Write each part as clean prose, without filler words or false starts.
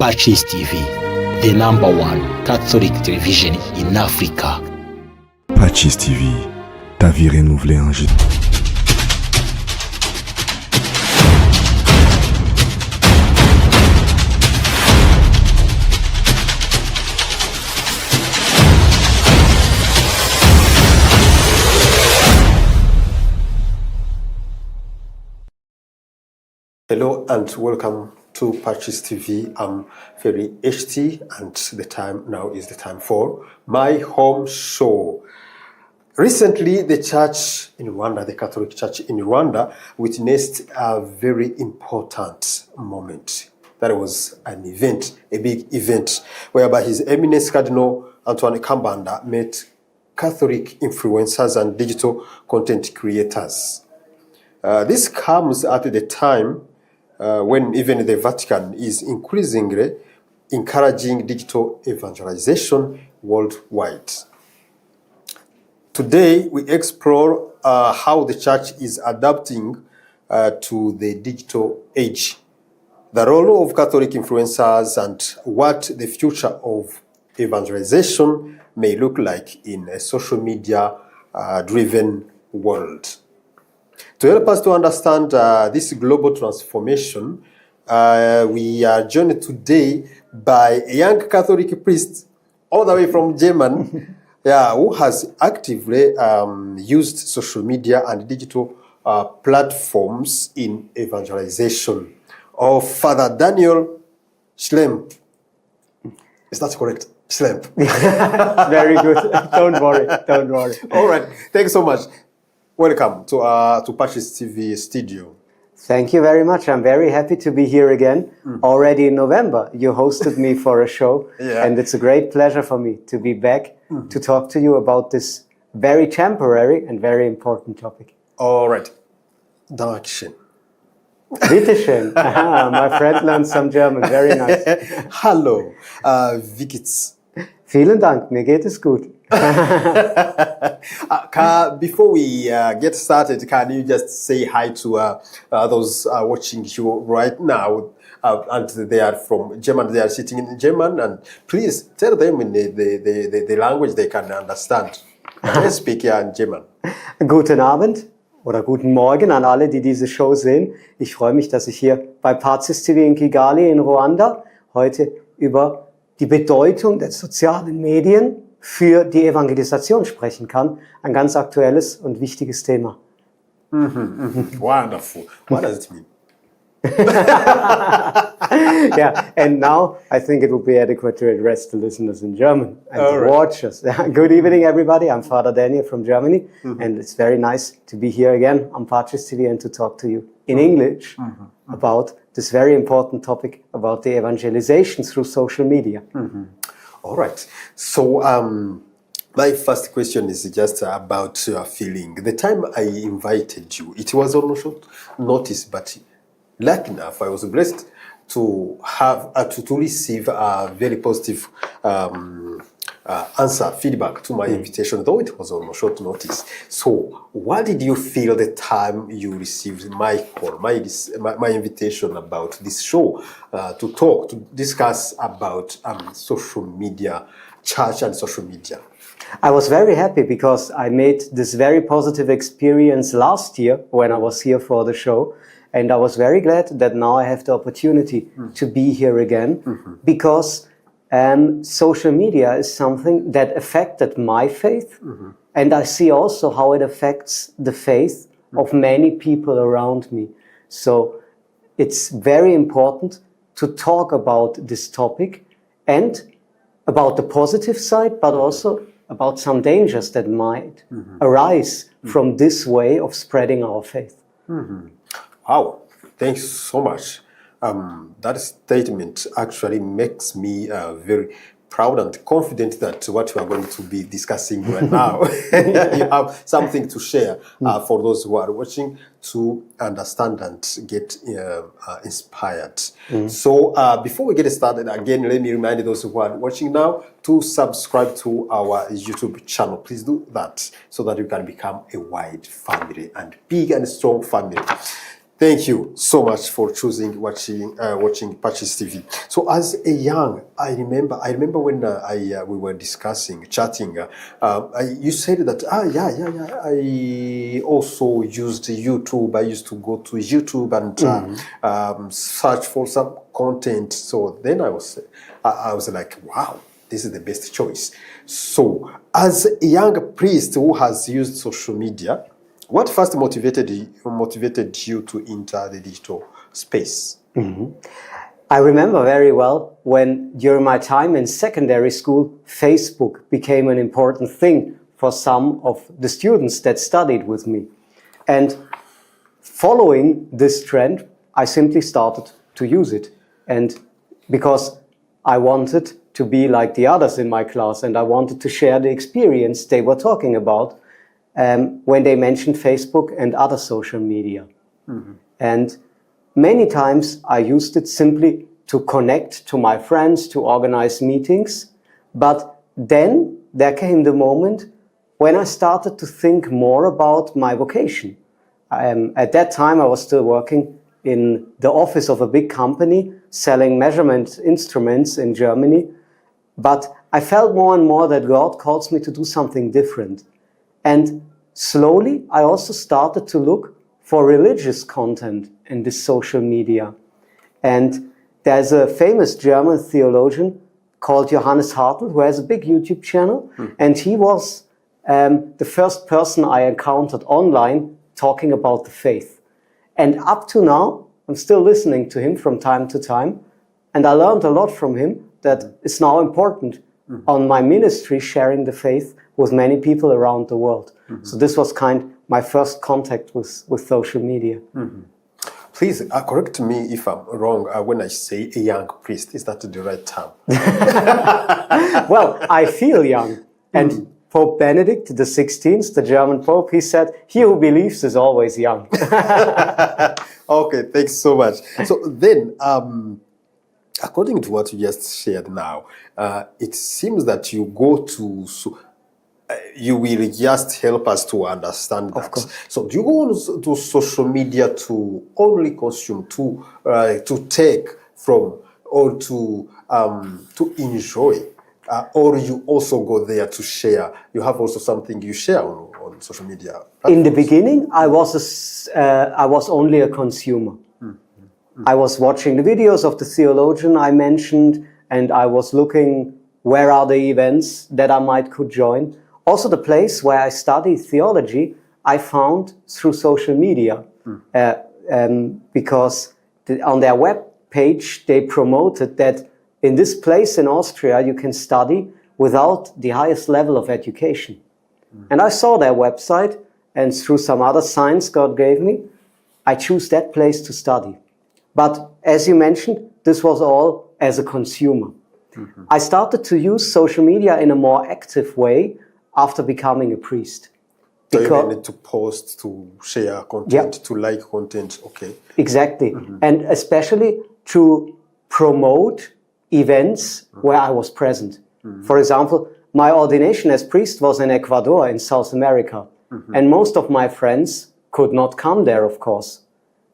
PACIS TV, the #1 Catholic television in Africa. PACIS TV, ta vie renouvelée en Gitan. Hello and welcome to PACIS TV. I'm Ferry HT and the time now is the time for my home show. Recently, the church in Rwanda, the Catholic Church in Rwanda, witnessed a very important moment. That was an event, a big event, whereby His Eminence Cardinal Antoine Kambanda met Catholic influencers and digital content creators. This comes at the time when even the Vatican is increasingly encouraging digital evangelization worldwide. Today, we explore how the church is adapting to the digital age, the role of Catholic influencers, and what the future of evangelization may look like in a social media driven world. To help us to understand this global transformation, we are joined today by a young Catholic priest all the way from Germany, who has actively used social media and digital platforms in evangelization. Father Daniel Schlemp. Is that correct? Schlemp. Very good. Don't worry. Don't worry. All right. Thanks so much. Welcome to PACIS TV studio. Thank you very much. I'm very happy to be here again. Already in November, you hosted me for a show, and it's a great pleasure for me to be back to talk to you about this very temporary and very important topic. All right. Dankeschön. Bitteschön. My friend learned some German. Very nice. Hallo. Wie geht's? Vielen Dank. Mir geht es gut. Before we get started, can you just say hi to those watching you right now? And they are from Germany, they are sitting in German, and please tell them in the language they can understand. Let's speak here in German. Guten Abend oder guten Morgen an alle, die diese Show sehen. Ich freue mich, dass ich hier bei PACIS TV in Kigali in Ruanda heute über die Bedeutung der sozialen Medien für die Evangelisation sprechen kann. Ein ganz aktuelles und wichtiges Thema. Wonderful. What does it mean? Yeah, and now I think it would be adequate to address the listeners in German and the watchers. Good evening, everybody. I'm Father Daniel from Germany, and it's very nice to be here again on PACIS TV and to talk to you in English about this very important topic about the evangelization through social media. All right. So my first question is just about your feeling. The time I invited you, it was on short notice, but lucky enough, I was blessed to have to receive a very positive answer, feedback to my invitation, though it was on short notice. So, what did you feel the time you received my call, my invitation about this show to discuss about social media, church and social media? I was very happy because I made this very positive experience last year when I was here for the show. And I was very glad that now I have the opportunity to be here again because social media is something that affected my faith. And I see also how it affects the faith of many people around me. So it's very important to talk about this topic and about the positive side, but also about some dangers that might arise from this way of spreading our faith. Wow, thanks so much. That statement actually makes me very proud and confident that what we are going to be discussing right now, you have something to share for those who are watching to understand and get inspired. So before we get started, again, let me remind those who are watching now to subscribe to our YouTube channel. Please do that so that you can become a wide family and big and strong family. Thank you so much for choosing watching PACIS TV. So as a young, I remember when we were discussing, chatting. You said that I also used YouTube. I used to go to YouTube and search for some content. So then I was like, wow, this is the best choice. So as a young priest who has used social media, what first motivated you to enter the digital space? I remember very well when, during my time in secondary school, Facebook became an important thing for some of the students that studied with me. And following this trend, I simply started to use it. And because I wanted to be like the others in my class, and I wanted to share the experience they were talking about when they mentioned Facebook and other social media. And many times I used it simply to connect to my friends, to organize meetings. But then there came the moment when I started to think more about my vocation. At that time, I was still working in the office of a big company selling measurement instruments in Germany. But I felt more and more that God calls me to do something different. And slowly, I also started to look for religious content in this social media. And there's a famous German theologian called Johannes Hartl, who has a big YouTube channel. And he was the first person I encountered online talking about the faith. And up to now, I'm still listening to him from time to time. And I learned a lot from him that is now important on my ministry, sharing the faith with many people around the world. So this was my first contact with social media. Please correct me if I'm wrong when I say a young priest. Is that the right term? Well, I feel young. And Pope Benedict XVI, the German Pope, he said, "He who believes is always young." Okay, thanks so much. So then, according to what you just shared now, it seems that you go to... you will just help us to understand that. Of course. So do you go to social media to only consume, to take from, or to enjoy, or you also go there to share? You have also something you share on social media platforms? In the beginning, I was only a consumer. I was watching the videos of the theologian I mentioned, and I was looking where are the events that I could join. Also, the place where I studied theology, I found through social media, because on their web page, they promoted that in this place in Austria, you can study without the highest level of education. And I saw their website, and through some other signs God gave me, I chose that place to study. But as you mentioned, this was all as a consumer. I started to use social media in a more active way after becoming a priest. So you need to post, to share content, to like content, okay. Exactly. And especially to promote events where I was present. For example, my ordination as priest was in Ecuador in South America. And most of my friends could not come there, of course.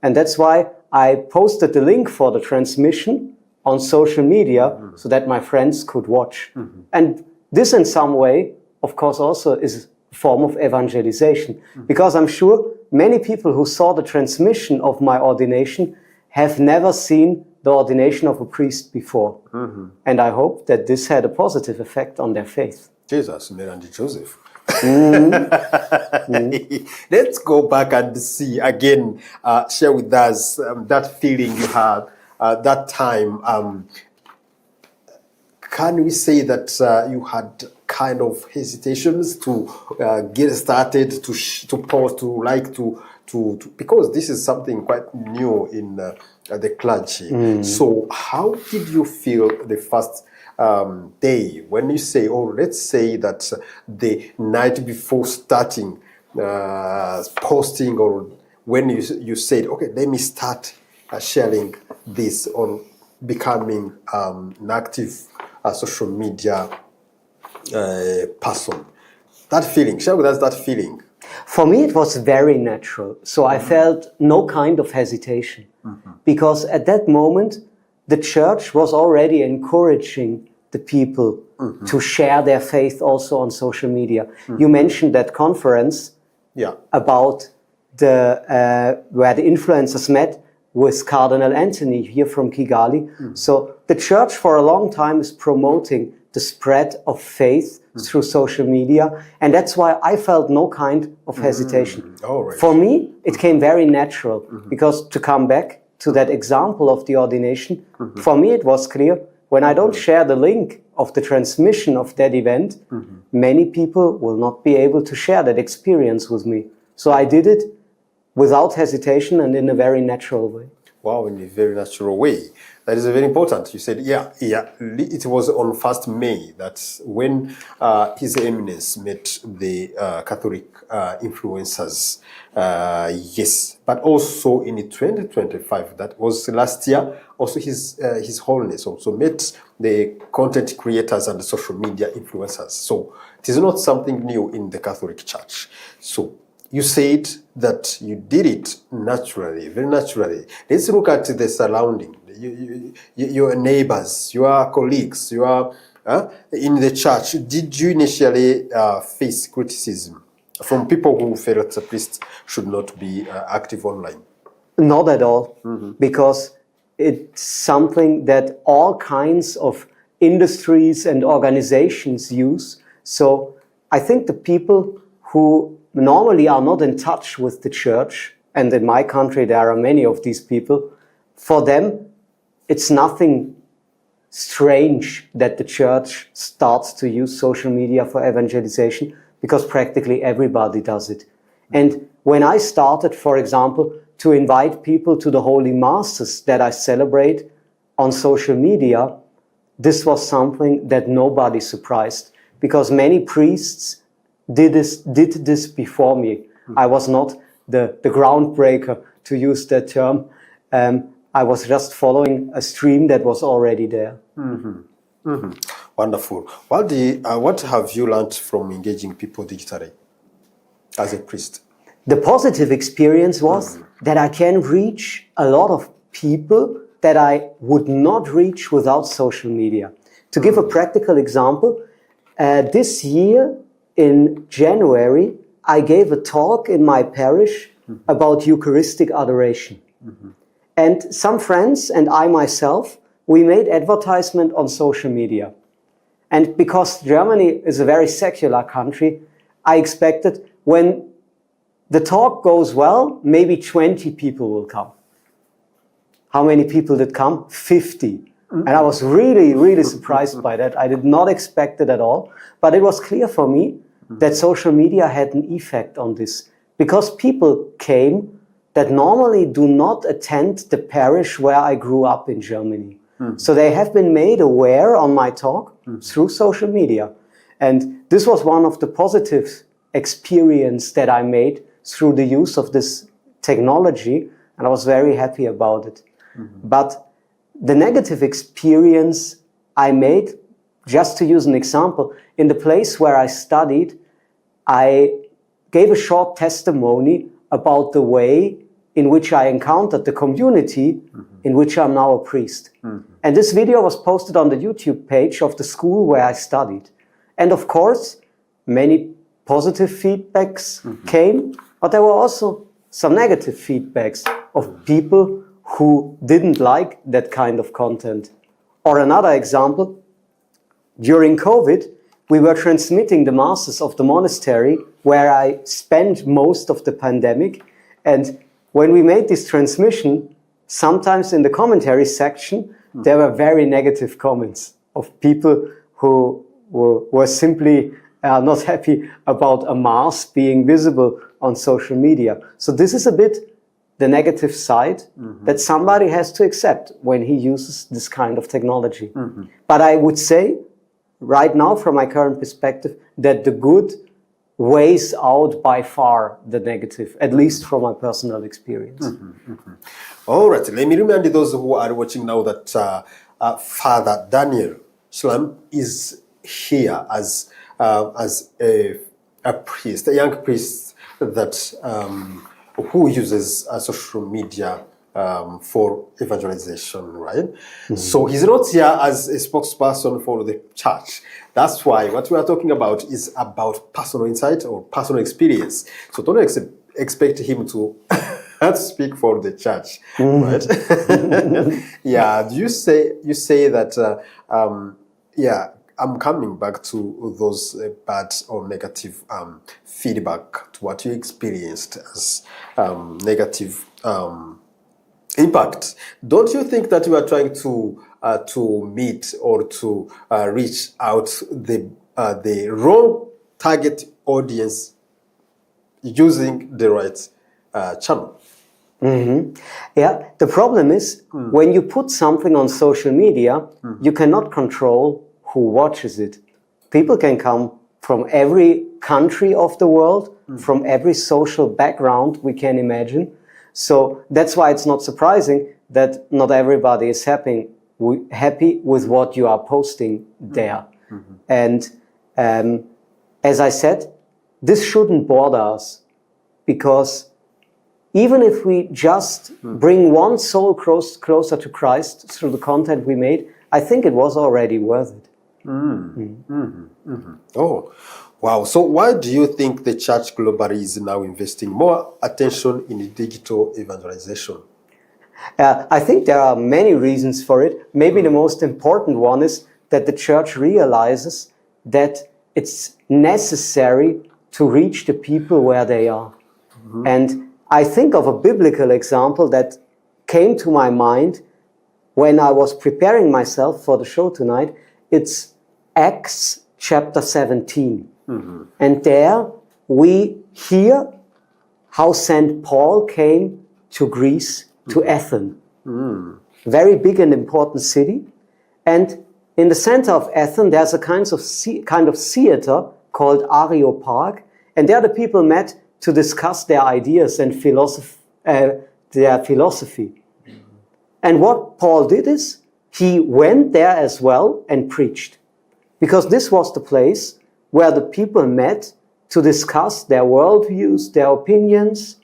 And that's why I posted the link for the transmission on social media so that my friends could watch. And this in some way, of course, also is a form of evangelization, because I'm sure many people who saw the transmission of my ordination have never seen the ordination of a priest before. And I hope that this had a positive effect on their faith. Jesus, Mary and Joseph. Let's go back and see again, share with us that feeling you had that time. Can we say that you had kind of hesitations to get started, to post, to like, to because this is something quite new in the clergy. So how did you feel the first day when you say, or let's say that the night before starting posting, or when you said, okay, let me start sharing this, or becoming an active social media person? That feeling, share with us that feeling. For me, it was very natural. So I felt no kind of hesitation because at that moment, the church was already encouraging the people to share their faith also on social media. You mentioned that conference about where the influencers met with Cardinal Anthony here from Kigali. So the church for a long time is promoting the spread of faith through social media. And that's why I felt no kind of hesitation. Right. For me, it came very natural because to come back to that example of the ordination, for me it was clear when I don't share the link of the transmission of that event, many people will not be able to share that experience with me. So I did it without hesitation and in a very natural way. Wow, in a very natural way. That is very important. You said, it was on 1st May that when His Eminence met the Catholic influencers. Yes, but also in 2025, that was last year, also His Holiness also met the content creators and the social media influencers. So it is not something new in the Catholic Church. So you said that you did it naturally, very naturally. Let's look at the surrounding, your neighbors, your colleagues, your in the church. Did you initially face criticism from people who felt the priest should not be active online? Not at all, because it's something that all kinds of industries and organizations use. So I think the people who normally are not in touch with the church, and in my country there are many of these people, for them it's nothing strange that the church starts to use social media for evangelization, because practically everybody does it. And when I started, for example, to invite people to the Holy Masses that I celebrate on social media, this was something that nobody surprised, because many priests did this before me. I was not the groundbreaker, to use that term. I was just following a stream that was already there. Wonderful. What have you learned from engaging people digitally as a priest? The positive experience was that I can reach a lot of people that I would not reach without social media. To give a practical example, this year in January, I gave a talk in my parish about Eucharistic adoration. And some friends and I myself, we made advertisement on social media. And because Germany is a very secular country, I expected when the talk goes well, maybe 20 people will come. How many people did come? 50. And I was really, really surprised by that. I did not expect it at all. But it was clear for me that social media had an effect on this, because people came that normally do not attend the parish where I grew up in Germany. So they have been made aware on my talk through social media. And this was one of the positive experience that I made through the use of this technology, and I was very happy about it. But the negative experience I made, just to use an example, in the place where I studied, I gave a short testimony about the way in which I encountered the community in which I'm now a priest. And this video was posted on the YouTube page of the school where I studied. And of course, many positive feedbacks came, but there were also some negative feedbacks of people who didn't like that kind of content. Or another example, during COVID, we were transmitting the masses of the monastery where I spent most of the pandemic. And when we made this transmission, sometimes in the commentary section, there were very negative comments of people who were simply not happy about a mass being visible on social media. So this is a bit the negative side that somebody has to accept when he uses this kind of technology. But I would say, right now, from my current perspective, that the good weighs out by far the negative, at least from my personal experience. All right, let me remind those who are watching now that Father Daniel Shlam is here as a priest, a young priest that who uses social media for evangelization, right? So he's not here as a spokesperson for the church. That's why what we are talking about is about personal insight or personal experience. So don't expect him to speak for the church, right? Yeah, you say that, yeah, I'm coming back to those bad or negative feedback to what you experienced as negative impact. Don't you think that you are trying to meet or to reach out the wrong target audience using the right channel? Yeah, the problem is when you put something on social media, you cannot control who watches it. People can come from every country of the world, from every social background we can imagine. So that's why it's not surprising that not everybody is happy with what you are posting there. And as I said, this shouldn't bother us, because even if we just bring one soul closer to Christ through the content we made, I think it was already worth it. Oh, wow. So why do you think the church globally is now investing more attention in digital evangelization? I think there are many reasons for it. Maybe the most important one is that the church realizes that it's necessary to reach the people where they are. And I think of a biblical example that came to my mind when I was preparing myself for the show tonight. It's Acts chapter 17. And there we hear how St. Paul came to Greece, to Athens. Very big and important city. And in the center of Athens, there's a kind of theater called Areopag. And there the people met to discuss their ideas and their philosophy. And what Paul did is, he went there as well and preached. Because this was the place where the people met to discuss their worldviews, their opinions.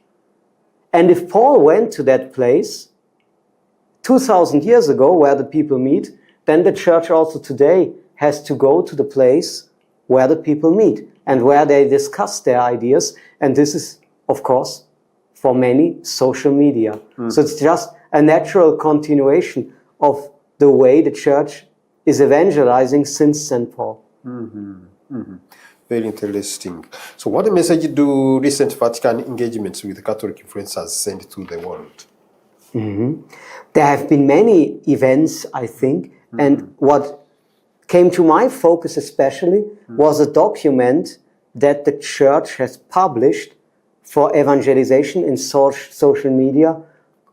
And if Paul went to that place 2,000 years ago where the people meet, then the church also today has to go to the place where the people meet and where they discuss their ideas. And this is, of course, for many, social media. So it's just a natural continuation of the way the church is evangelizing since St. Paul. Very interesting. So what message do recent Vatican engagements with Catholic influencers send to the world? There have been many events, I think, and what came to my focus especially was a document that the church has published for evangelization in social media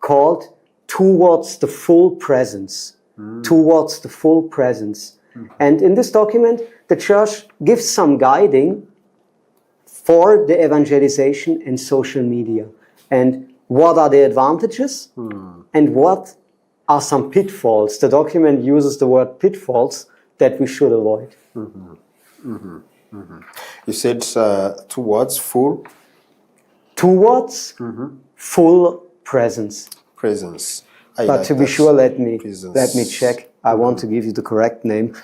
called Towards the Full Presence. Towards the Full Presence. And in this document, the church gives some guiding for the evangelization in social media. And what are the advantages? And what are some pitfalls? The document uses the word pitfalls that we should avoid. You said towards full? Towards full presence. Presence. But to be sure, let me check. I want to give you the correct name.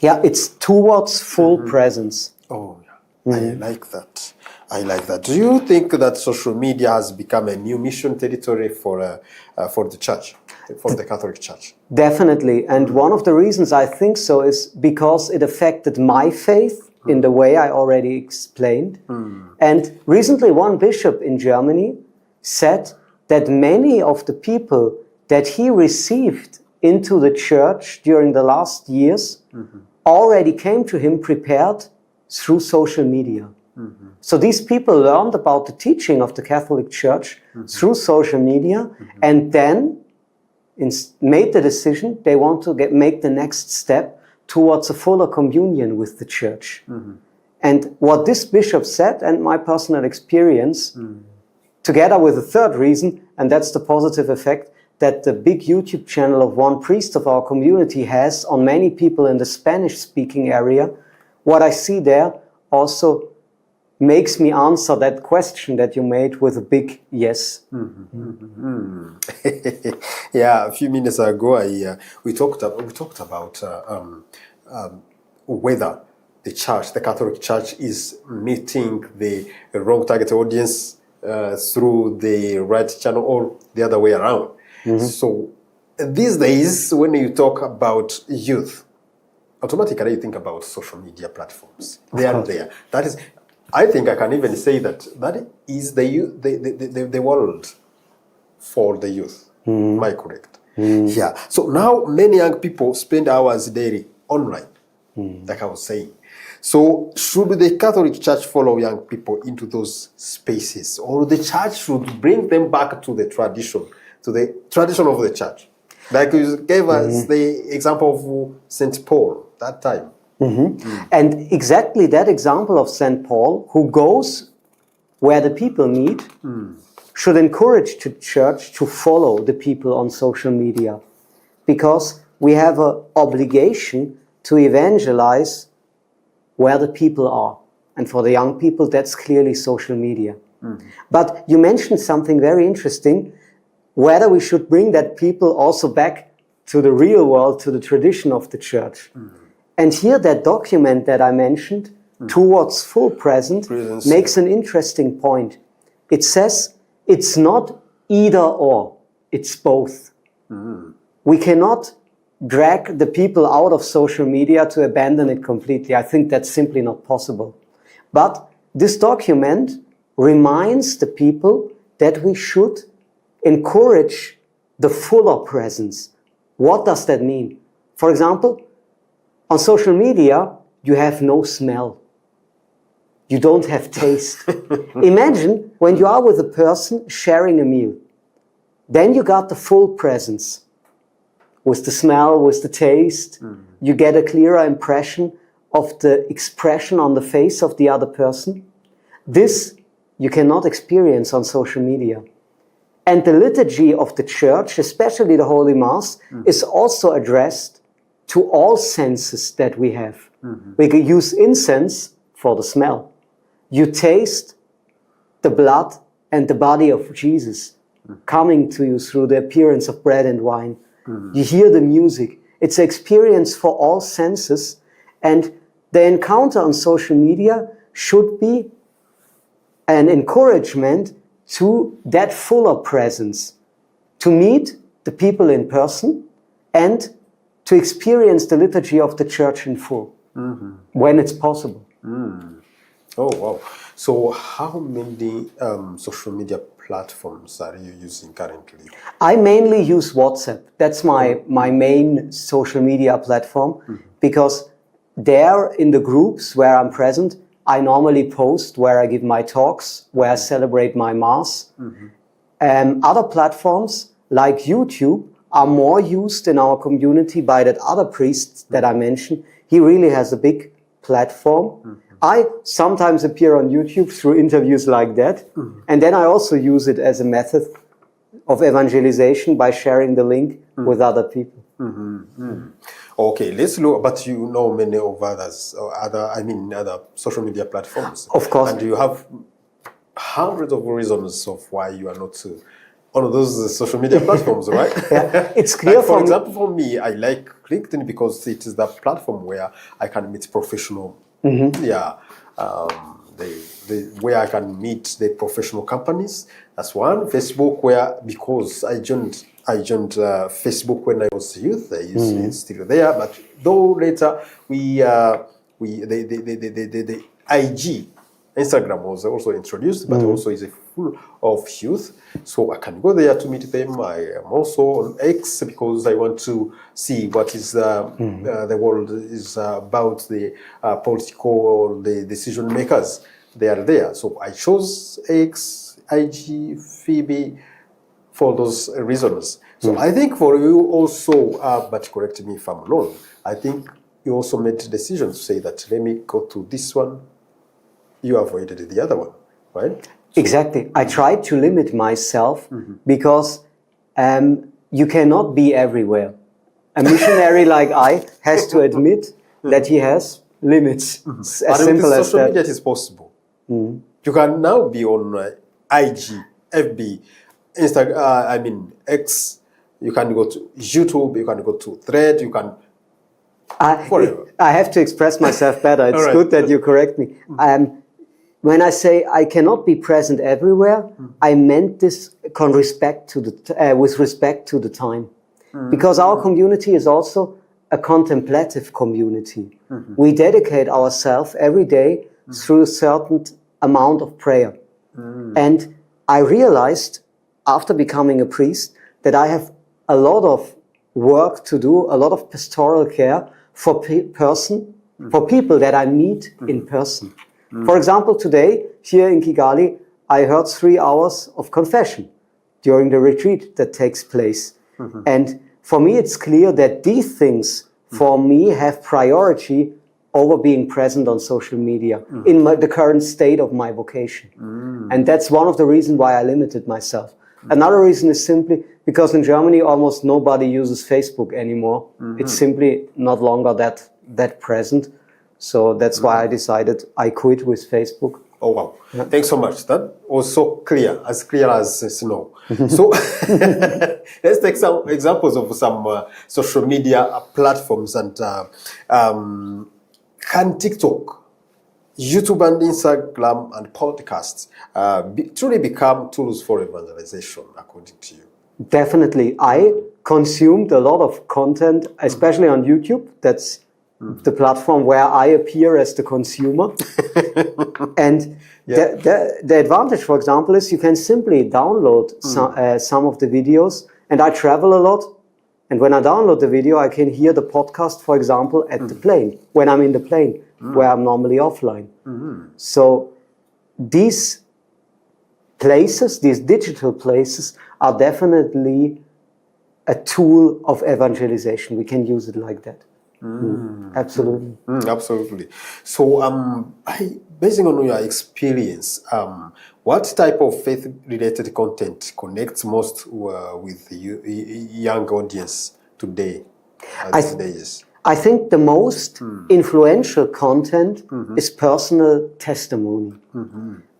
Yeah, it's towards full presence. Oh, yeah. I like that. I like that. Do you think that social media has become a new mission territory for the church, for the Catholic Church? Definitely. And one of the reasons I think so is because it affected my faith in the way I already explained. And recently one bishop in Germany said that many of the people that he received into the church during the last years already came to him prepared through social media. So these people learned about the teaching of the Catholic Church through social media and then made the decision they want to make the next step towards a fuller communion with the Church. And what this bishop said, and my personal experience, together with a third reason, and that's the positive effect that the big YouTube channel of one priest of our community has on many people in the Spanish-speaking area, what I see there also makes me answer that question that you made with a big yes. Yeah, a few minutes ago, we talked about whether the church, the Catholic Church, is meeting the wrong target audience through the right channel or the other way around. So these days, when you talk about youth, automatically you think about social media platforms. They are there. That is, I think I can even say that is the world for the youth. Am I correct? Yeah. So now many young people spend hours daily online, like I was saying. So should the Catholic Church follow young people into those spaces, or the Church should bring them back to the tradition of the Church? Like you gave us the example of St. Paul that time. And exactly that example of St. Paul, who goes where the people meet, should encourage the church to follow the people on social media, because we have an obligation to evangelize where the people are. And for the young people, that's clearly social media. But you mentioned something very interesting, whether we should bring that people also back to the real world, to the tradition of the church. And here that document that I mentioned, Towards Full Presence, makes an interesting point. It says it's not either or, it's both. We cannot drag the people out of social media to abandon it completely. I think that's simply not possible. But this document reminds the people that we should encourage the fuller presence. What does that mean? For example, on social media, you have no smell. You don't have taste. Imagine when you are with a person sharing a meal. Then you got the full presence. With the smell, with the taste, you get a clearer impression of the expression on the face of the other person. This you cannot experience on social media. And the liturgy of the church, especially the Holy Mass, is also addressed to all senses that we have. We can use incense for the smell. You taste the blood and the body of Jesus coming to you through the appearance of bread and wine. You hear the music. It's an experience for all senses. And the encounter on social media should be an encouragement to that fuller presence, to meet the people in person and to experience the liturgy of the church in full, when it's possible. Oh, wow. So how many social media platforms are you using currently? I mainly use WhatsApp. That's my main social media platform, because there in the groups where I'm present, I normally post where I give my talks, where I celebrate my Mass. Other platforms like YouTube are more used in our community by that other priest that I mentioned. He really has a big platform. I sometimes appear on YouTube through interviews like that. And then I also use it as a method of evangelization by sharing the link with other people. Okay, let's look, but you know many of others, or other social media platforms. Of course. And you have hundreds of reasons of why you are not on those social media platforms, right? Yeah, it's clear like, for for example, for me, I like LinkedIn because it is the platform where I can meet professional, where I can meet the professional companies. That's one. Facebook, because I joined Facebook when I was a youth. It's still there, but though later the IG, Instagram was also introduced, but also is full of youth. So I can go there to meet them. I am also on X because I want to see what is the world is about, the political or the decision makers. They are there. So I chose X, IG, Phoebe for those reasons. So I think for you also, but correct me if I'm wrong, I think you also made the decision to say that let me go to this one. You avoided the other one, right? Exactly. I tried to limit myself because you cannot be everywhere. A missionary like I has to admit that he has limits. As simple as social that. media it is possible. You can now be on IG, FB, Instagram, X. You can go to YouTube, you can go to Thread, you can forever. I have to express myself better. It's right. good that you correct me. When I say I cannot be present everywhere, I meant this with respect to the time. Because our community is also a contemplative community. We dedicate ourselves every day through a certain amount of prayer. And I realized after becoming a priest that I have a lot of work to do, a lot of pastoral care for people that I meet in person. For example, today, here in Kigali, I heard 3 hours of confession during the retreat that takes place. And for me, it's clear that these things, for me, have priority over being present on social media in the current state of my vocation. And that's one of the reasons why I limited myself. Another reason is simply because in Germany, almost nobody uses Facebook anymore. It's simply not longer that present. So that's why I decided I quit with Facebook. Oh, wow. Yeah. Thanks so much. That was so clear as snow. So let's take some examples of some social media platforms. And can TikTok, YouTube and Instagram and podcasts truly become tools for evangelization, according to you? Definitely. I consumed a lot of content, especially on YouTube. That's the platform where I appear as the consumer. And the advantage, for example, is you can simply download some of the videos. And I travel a lot. And when I download the video, I can hear the podcast, for example, at the plane, when I'm in the plane, where I'm normally offline. So these places, these digital places, are definitely a tool of evangelization. We can use it like that. Absolutely. Absolutely. So, basing on your experience, what type of faith-related content connects most with the young audience today? I think the most influential content is personal testimony.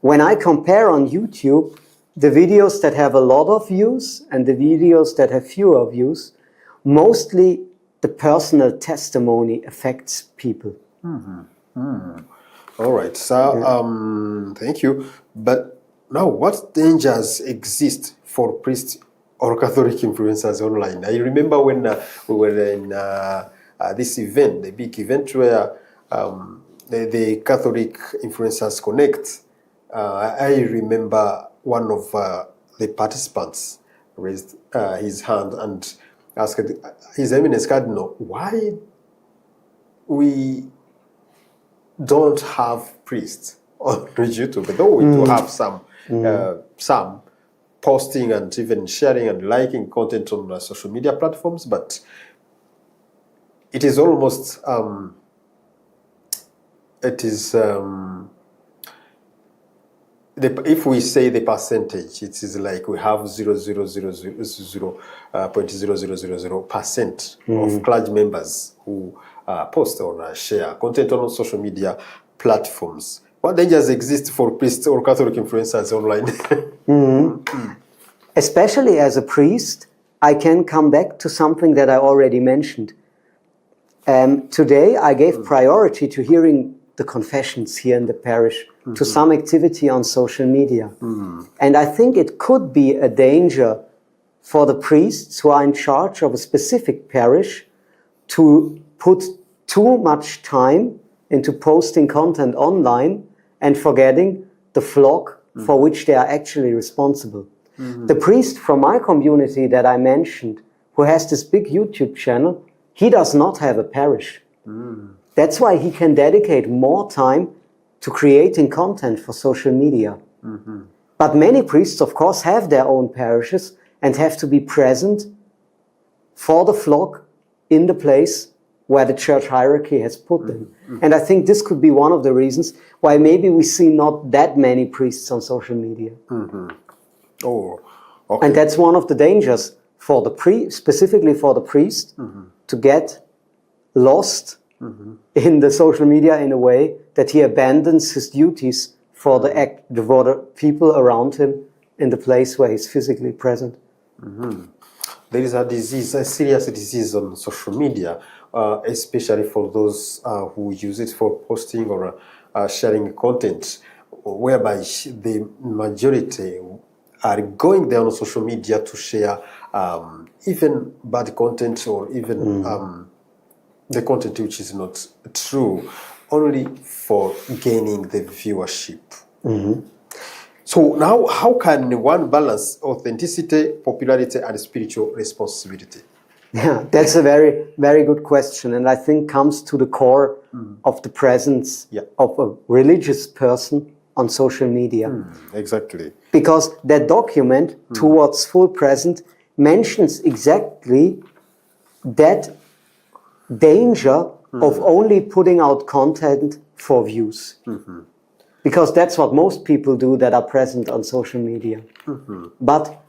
When I compare on YouTube the videos that have a lot of views and the videos that have fewer views, mostly the personal testimony affects people. All right. So, thank you. But now, what dangers exist for priests or Catholic influencers online? I remember when we were in this event, the big event where the Catholic influencers connect. I remember one of the participants raised his hand and asked His Eminence Cardinal why we don't have priests on YouTube, though we do have some posting and even sharing and liking content on social media platforms, but it is almost if we say the percentage, it is like we have 0.0000% of clergy members who post or share content on social media platforms. What dangers exist for priests or Catholic influencers online? Especially as a priest, I can come back to something that I already mentioned. Today, I gave priority to hearing the confessions here in the parish, to some activity on social media. And I think it could be a danger for the priests who are in charge of a specific parish to put too much time into posting content online and forgetting the flock for which they are actually responsible. The priest from my community that I mentioned, who has this big YouTube channel, he does not have a parish. That's why he can dedicate more time to creating content for social media. But many priests, of course, have their own parishes and have to be present for the flock in the place where the church hierarchy has put them. And I think this could be one of the reasons why maybe we see not that many priests on social media. Oh, okay. And that's one of the dangers for the specifically for the priest to get lost in the social media in a way that he abandons his duties for the people around him in the place where he's physically present. There is a disease, a serious disease on social media, especially for those who use it for posting or sharing content, whereby the majority are going there on social media to share even bad content or even the content which is not true, only for gaining the viewership. So now, how can one balance authenticity, popularity, and spiritual responsibility? Yeah, that's a very, very good question, and I think comes to the core of the presence of a religious person on social media. Exactly. Because that document, Towards Full Present, mentions exactly that danger of only putting out content for views. Because that's what most people do that are present on social media. But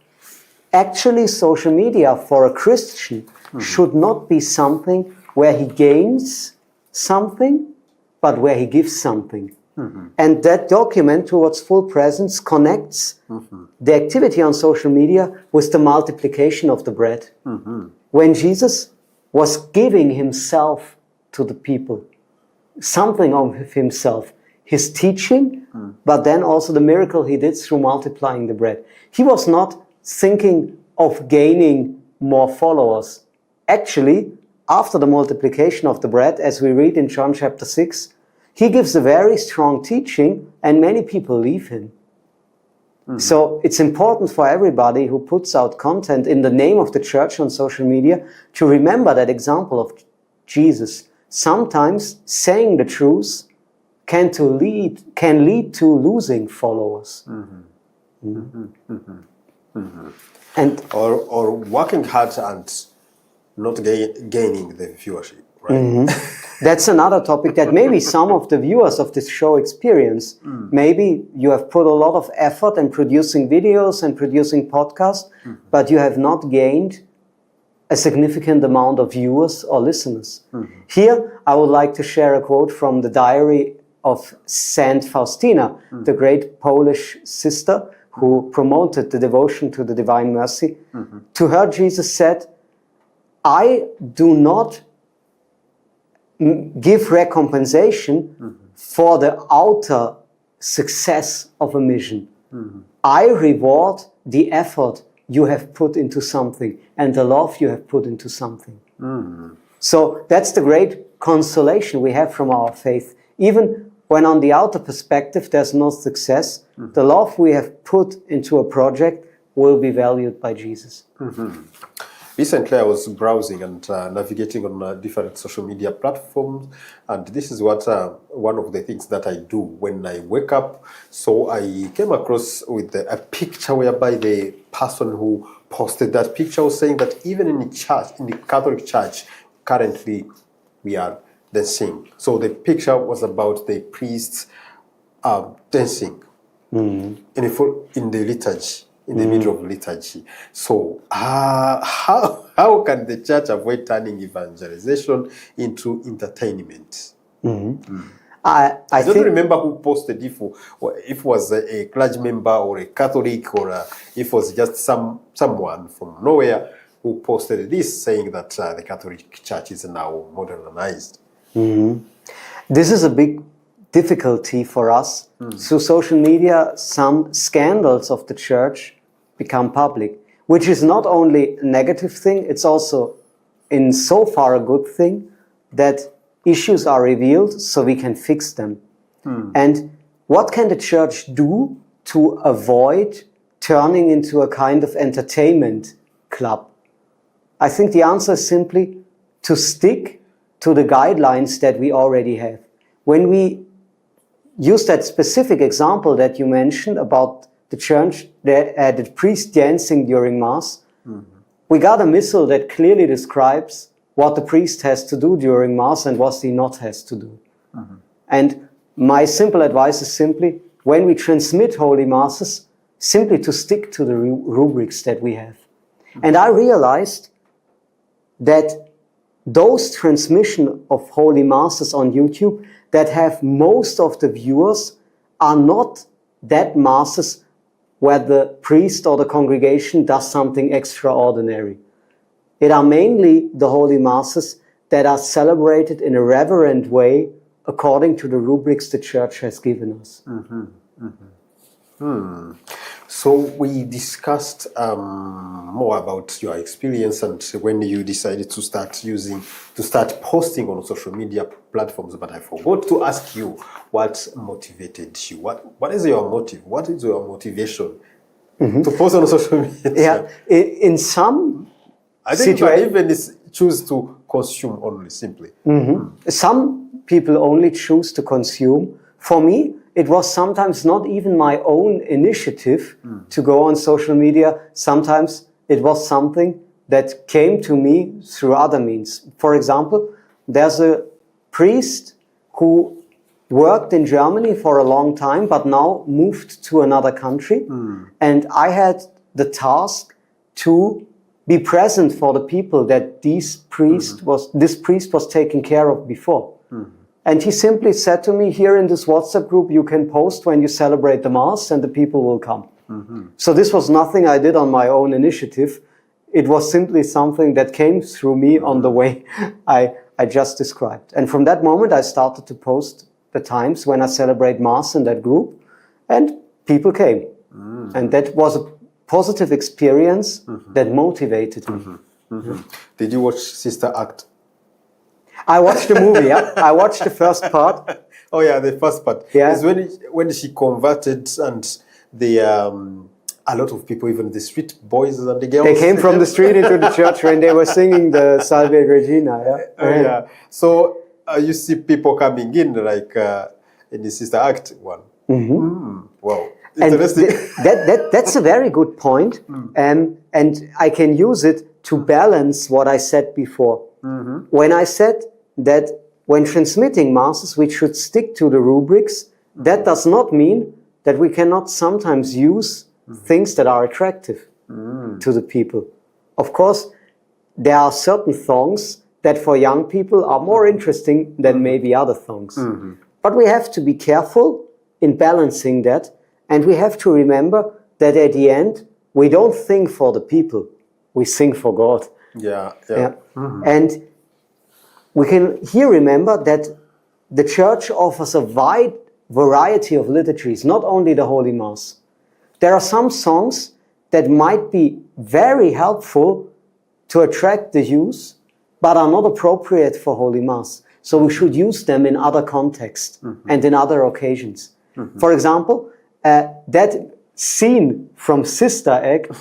actually, social media for a Christian should not be something where he gains something, but where he gives something. And that document, Towards Full Presence, connects the activity on social media with the multiplication of the bread. When Jesus was giving himself to the people, something of himself, his teaching, but then also the miracle he did through multiplying the bread. He was not thinking of gaining more followers. Actually, after the multiplication of the bread, as we read in John chapter 6, he gives a very strong teaching and many people leave him. So it's important for everybody who puts out content in the name of the church on social media to remember that example of Jesus. Sometimes saying the truth can lead to losing followers. And or working hard and not gaining the viewership, right? That's another topic that maybe some of the viewers of this show experience. Maybe you have put a lot of effort in producing videos and producing podcasts, but you have not gained a significant amount of viewers or listeners. Here, I would like to share a quote from the diary of Saint Faustina, the great Polish sister who promoted the devotion to the Divine Mercy. To her, Jesus said, "I do not give recompensation for the outer success of a mission. I reward the effort you have put into something and the love you have put into something." So that's the great consolation we have from our faith. Even when on the outer perspective there's no success, the love we have put into a project will be valued by Jesus. Recently, I was browsing and navigating on different social media platforms, and this is what one of the things that I do when I wake up. So I came across with a picture whereby the person who posted that picture was saying that even in the church, in the Catholic Church, currently we are dancing. So the picture was about the priests dancing in the liturgy. In the middle of liturgy. So how can the church avoid turning evangelization into entertainment? I don't remember who posted, if it was a clergy member or a Catholic, or if it was just someone from nowhere who posted this, saying that the Catholic Church is now modernized. This is a big difficulty for us. Through social media, some scandals of the church become public, which is not only a negative thing, it's also in so far a good thing that issues are revealed so we can fix them. And what can the church do to avoid turning into a kind of entertainment club? I think the answer is simply to stick to the guidelines that we already have. When we use that specific example that you mentioned about the church, the priest dancing during Mass, we got a missal that clearly describes what the priest has to do during Mass and what he not has to do. And my simple advice is simply, when we transmit Holy Masses, simply to stick to the rubrics that we have. And I realized that those transmission of Holy Masses on YouTube that have most of the viewers are not that masses where the priest or the congregation does something extraordinary. It are mainly the holy masses that are celebrated in a reverent way according to the rubrics the Church has given us. So we discussed more about your experience and when you decided to start posting on social media platforms, but I forgot to ask you what motivated you. What is your motive? What is your motivation to post on social media? Yeah, in some I think you even choose to consume only simply. Some people only choose to consume. For me, it was sometimes not even my own initiative to go on social media. Sometimes it was something that came to me through other means. For example, there's a priest who worked in Germany for a long time, but now moved to another country. And I had the task to be present for the people that this priest was taking care of before. And he simply said to me, here in this WhatsApp group, you can post when you celebrate the Mass and the people will come. So this was nothing I did on my own initiative. It was simply something that came through me on the way I just described. And from that moment, I started to post the times when I celebrate Mass in that group, and people came. And that was a positive experience that motivated me. Did you watch Sister Act? I watched the movie, yeah. I watched the first part. Oh yeah, the first part. Yeah. It's when she converted and a lot of people, even the street boys and the girls. They came from the street into the church when they were singing the Salve Regina. Yeah. Yeah. So you see people coming in like in the Sister Act one. Wow. Interesting. That's a very good point. And I can use it to balance what I said before. When I said that when transmitting masses, we should stick to the rubrics, that does not mean that we cannot sometimes use things that are attractive to the people. Of course, there are certain songs that for young people are more interesting than maybe other songs. But we have to be careful in balancing that, and we have to remember that at the end, we don't sing for the people, we sing for God. Yeah. And we can here remember that the Church offers a wide variety of liturgies, not only the Holy Mass. There are some songs that might be very helpful to attract the youth, but are not appropriate for Holy Mass. So we should use them in other contexts and in other occasions. For example, that scene from Sister Act,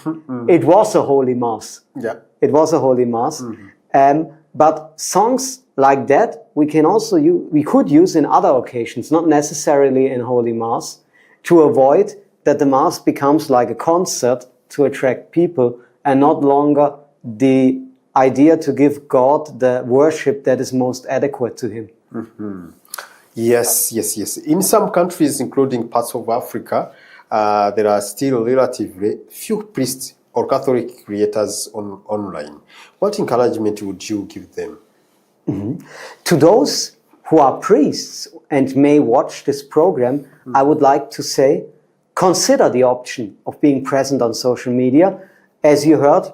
it was a Holy Mass. Yeah. It was a Holy Mass. But songs like that we can also we could use in other occasions, not necessarily in Holy Mass, to avoid that the Mass becomes like a concert to attract people and not longer the idea to give God the worship that is most adequate to Him. Yes. In some countries, including parts of Africa, there are still relatively few priests or Catholic creators online. What encouragement would you give them? To those who are priests and may watch this program, I would like to say, consider the option of being present on social media. As you heard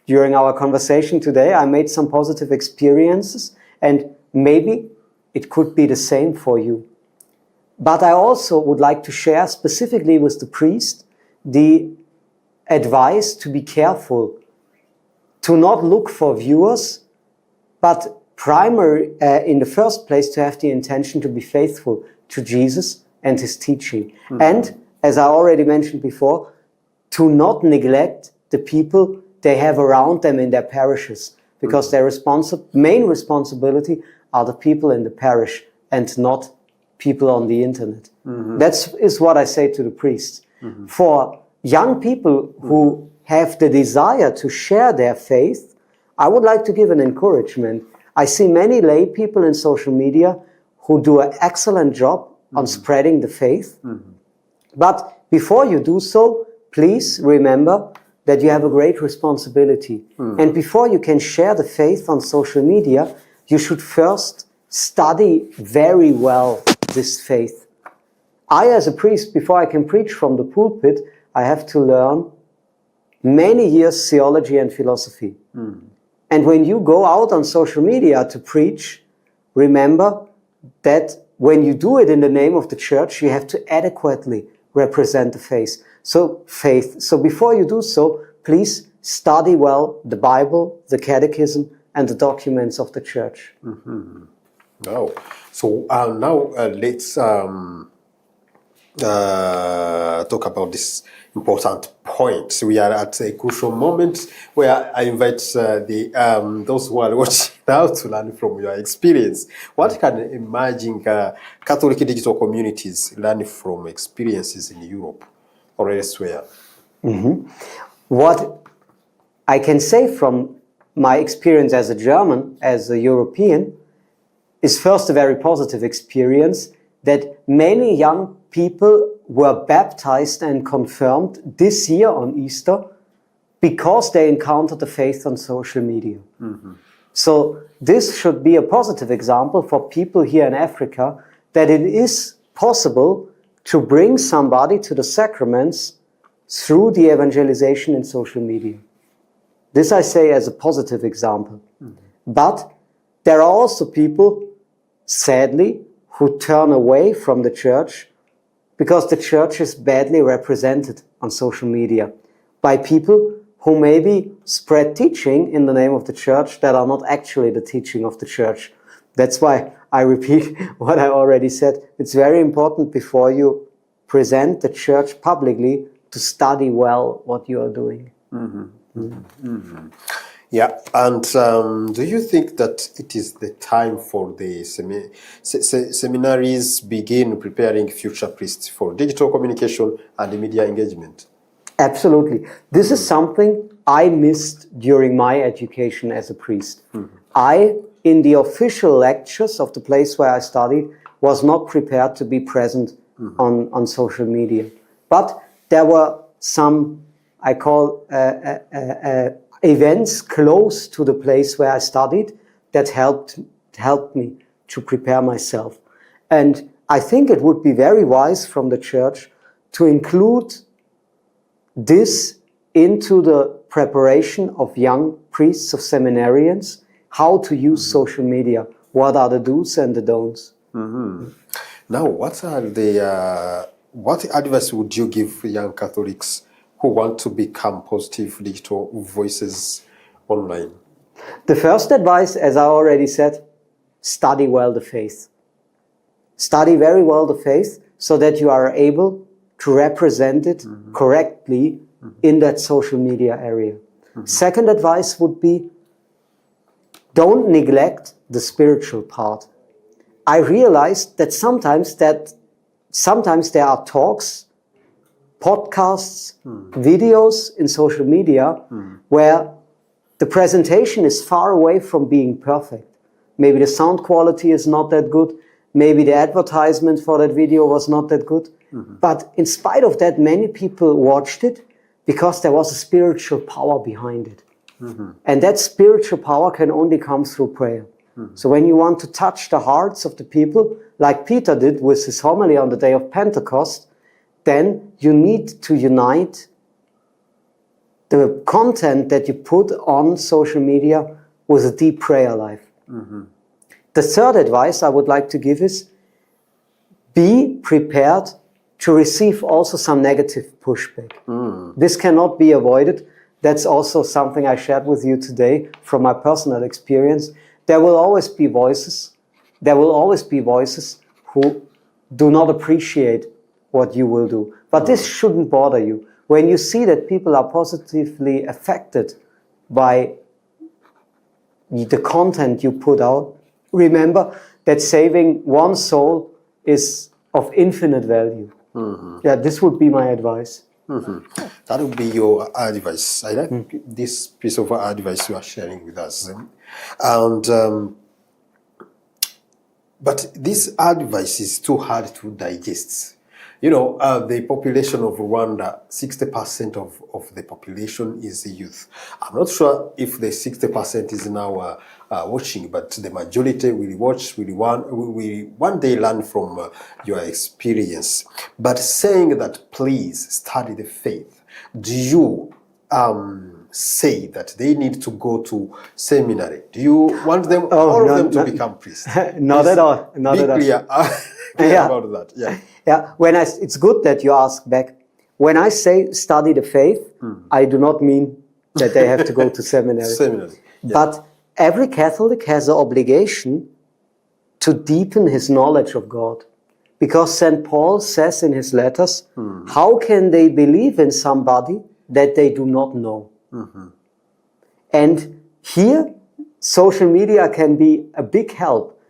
during our conversation today, I made some positive experiences, and maybe it could be the same for you. But I also would like to share specifically with the priest the advice to be careful, to not look for viewers, but primary, in the first place, to have the intention to be faithful to Jesus and His teaching. And, as I already mentioned before, to not neglect the people they have around them in their parishes, because their main responsibility are the people in the parish and not people on the internet. That is what I say to the priests. For young people who have the desire to share their faith, I would like to give an encouragement. I see many lay people in social media who do an excellent job on spreading the faith. But before you do so, please remember that you have a great responsibility. And before you can share the faith on social media, you should first study very well this faith. I, as a priest, before I can preach from the pulpit, I have to learn many years theology and philosophy. And when you go out on social media to preach, remember that when you do it in the name of the church, you have to adequately represent the faith. So before you do so, please study well the Bible, the Catechism, and the documents of the church. Oh, so now let's talk about this important point. We are at a crucial moment where I invite those who are watching now to learn from your experience. What can emerging Catholic digital communities learn from experiences in Europe or elsewhere? What I can say from my experience as a German, as a European, is first a very positive experience that many young people were baptized and confirmed this year on Easter because they encountered the faith on social media. So this should be a positive example for people here in Africa that it is possible to bring somebody to the sacraments through the evangelization in social media. This I say as a positive example. But there are also people, sadly, who turn away from the church because the church is badly represented on social media by people who maybe spread teaching in the name of the church that are not actually the teaching of the church. That's why I repeat what I already said. It's very important before you present the church publicly to study well what you are doing. Yeah, and do you think that it is the time for the seminaries begin preparing future priests for digital communication and media engagement? Absolutely. This is something I missed during my education as a priest. I, in the official lectures of the place where I studied, was not prepared to be present on social media. But there were some, I call events close to the place where I studied that helped me to prepare myself. And I think it would be very wise from the church to include this into the preparation of young priests, of seminarians, how to use social media, what are the do's and the don'ts. Now, what advice would you give young Catholics who want to become positive digital voices online? The first advice, as I already said, study well the faith. Study very well the faith so that you are able to represent it correctly in that social media area. Second advice would be, don't neglect the spiritual part. I realized that sometimes there are talks, podcasts, videos in social media where the presentation is far away from being perfect. Maybe the sound quality is not that good. Maybe the advertisement for that video was not that good. But in spite of that, many people watched it because there was a spiritual power behind it. And that spiritual power can only come through prayer. So when you want to touch the hearts of the people, like Peter did with his homily on the day of Pentecost, then you need to unite the content that you put on social media with a deep prayer life. The third advice I would like to give is, be prepared to receive also some negative pushback. This cannot be avoided. That's also something I shared with you today from my personal experience. There will always be voices. There will always be voices who do not appreciate what you will do. But this shouldn't bother you. When you see that people are positively affected by the content you put out, remember that saving one soul is of infinite value. Yeah, this would be my advice. That would be your advice. I like this piece of advice you are sharing with us. And but this advice is too hard to digest. You know, the population of Rwanda, 60% of the population is the youth. I'm not sure if the 60% is now watching, but the majority will watch, will one day learn from your experience. But saying that, please study the faith, do you say that they need to go to seminary? Do you want them, all of them, to become priests? Not at all. Not at all. Clear, clear about that. Yeah. Yeah. It's good that you ask back. When I say study the faith, I do not mean that they have to go to seminary. Seminary. Yeah. But every Catholic has an obligation to deepen his knowledge of God. Because St. Paul says in his letters, how can they believe in somebody that they do not know? And here, social media can be a big help.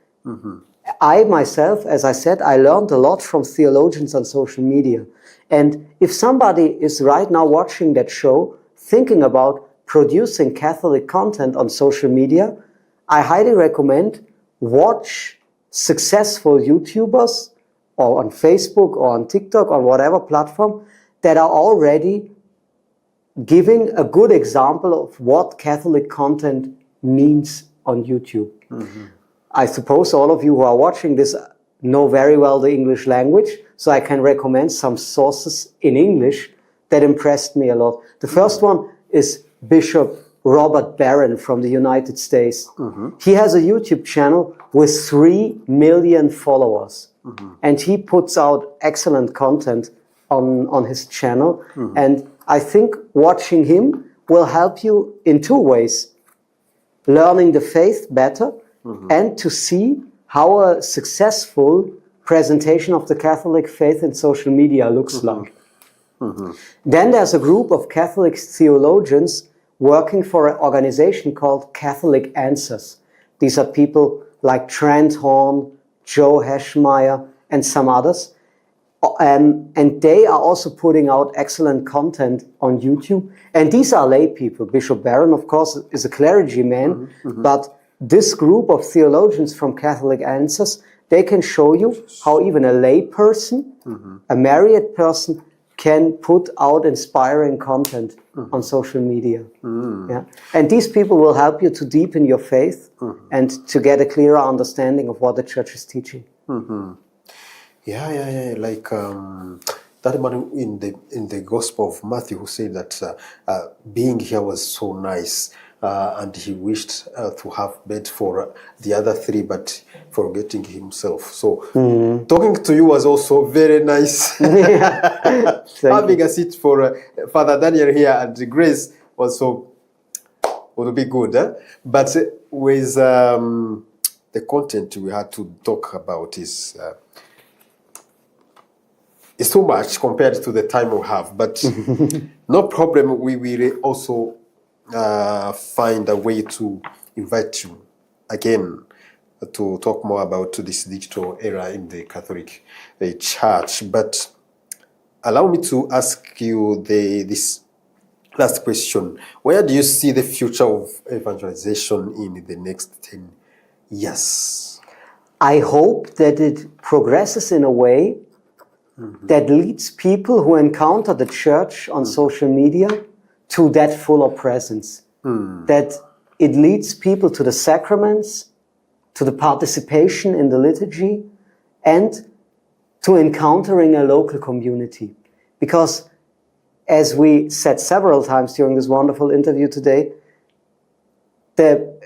I myself, as I said, I learned a lot from theologians on social media. And if somebody is right now watching that show, thinking about producing Catholic content on social media, I highly recommend watch successful YouTubers or on Facebook or on TikTok or whatever platform that are already giving a good example of what Catholic content means on YouTube. I suppose all of you who are watching this know very well the English language, so I can recommend some sources in English that impressed me a lot. The first one is Bishop Robert Barron from the United States. He has a YouTube channel with 3 million followers, and he puts out excellent content on his channel. And I think watching him will help you in 2 ways: learning the faith better, and to see how a successful presentation of the Catholic faith in social media looks like. Then there's a group of Catholic theologians working for an organization called Catholic Answers. These are people like Trent Horn, Joe Heschmeyer, and some others. And they are also putting out excellent content on YouTube. And these are lay people. Bishop Barron, of course, is a clergyman, but this group of theologians from Catholic Answers, they can show you how even a lay person, a married person, can put out inspiring content on social media. Yeah. And these people will help you to deepen your faith and to get a clearer understanding of what the church is teaching. Yeah. Like that man in the Gospel of Matthew who said that being here was so nice, and he wished to have bed for the other 3, but forgetting himself. So talking to you was also very nice. Having a seat for Father Daniel here and Grace also would be good. But with the content we had to talk about is too much compared to the time we have. But no problem. We will also find a way to invite you again to talk more about this digital era in the Catholic Church. But allow me to ask you this last question. Where do you see the future of evangelization in the next 10 years? I hope that it progresses in a way that leads people who encounter the church on social media to that fuller presence. That it leads people to the sacraments, to the participation in the liturgy, and to encountering a local community. Because, as we said several times during this wonderful interview today, the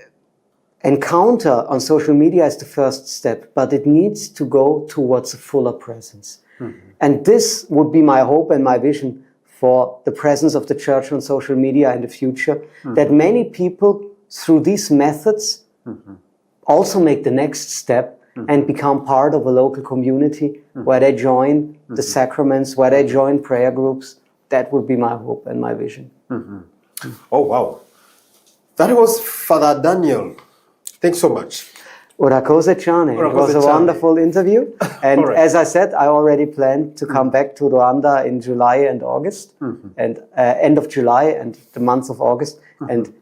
encounter on social media is the first step, but it needs to go towards a fuller presence. And this would be my hope and my vision for the presence of the church on social media in the future, that many people through these methods also make the next step and become part of a local community where they join the sacraments, where they join prayer groups. That would be my hope and my vision. Oh, wow. That was Father Daniel. Thanks so much. Urakoze Chane. It was a wonderful interview. And as I said, I already plan to come back to Rwanda in July and August, and end of July and the month of August. And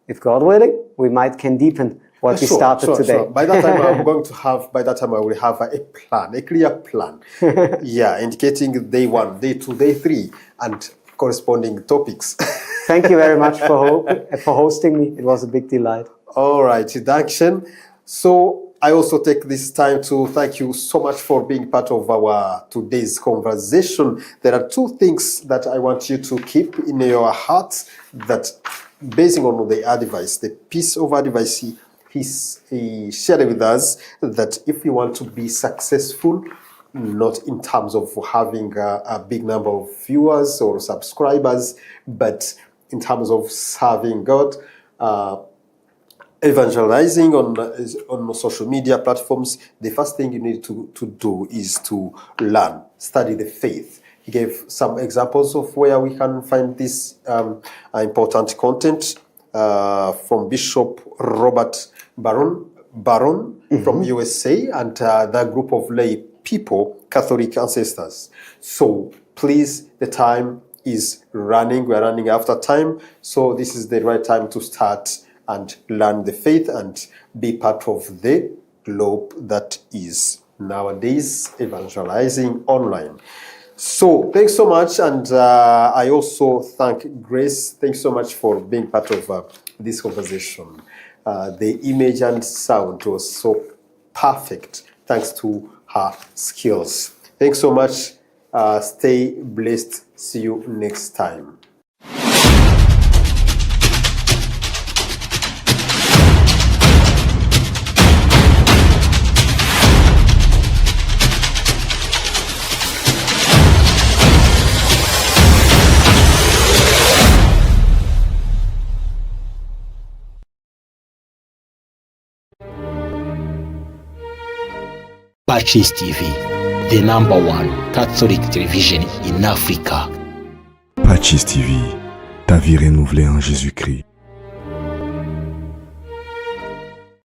if God willing, we can deepen what we started today. Sure. By that time, I will have a plan, a clear plan. Yeah, indicating day 1, day 2, day 3, and corresponding topics. Thank you very much for hosting me. It was a big delight. All right, Dankeschön. So I also take this time to thank you so much for being part of our today's conversation. There are 2 things that I want you to keep in your heart, that basing on the advice, the piece of advice he shared with us, that if you want to be successful, not in terms of having a big number of viewers or subscribers, but in terms of serving God, evangelizing on social media platforms, the first thing you need to do is to learn, study the faith. He gave some examples of where we can find this important content from Bishop Robert Barron from USA and the group of lay people, Catholic ancestors. So please, the time is running. We're running after time. So this is the right time to start and learn the faith and be part of the globe that is nowadays evangelizing online. So thanks so much, and I also thank Grace. Thanks so much for being part of this conversation. The image and sound was so perfect thanks to her skills. Thanks so much. Stay blessed. See you next time. PACIS TV, the #1 Catholic television in Africa. PACIS TV, ta vie renouvelée en Jésus-Christ.